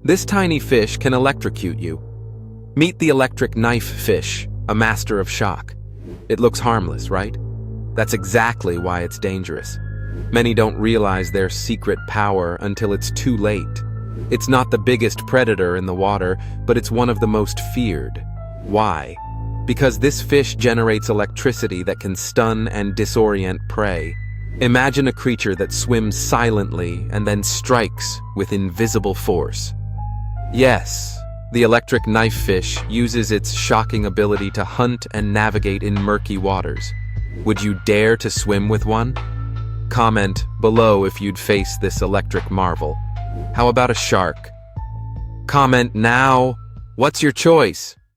This tiny fish can electrocute you. Meet the electric knifefish, a master of shock. It looks harmless, right? That's exactly why it's dangerous. Many don't realize their secret power until it's too late. It's not the biggest predator in the water, but it's one of the most feared. Why? Because this fish generates electricity that can stun and disorient prey. Imagine a creature that swims silently and then strikes with invisible force. Yes, the electric knifefish uses its shocking ability to hunt and navigate in murky waters. Would you dare to swim with one? Comment below if you'd face this electric marvel. How about a shark? Comment now. What's your choice?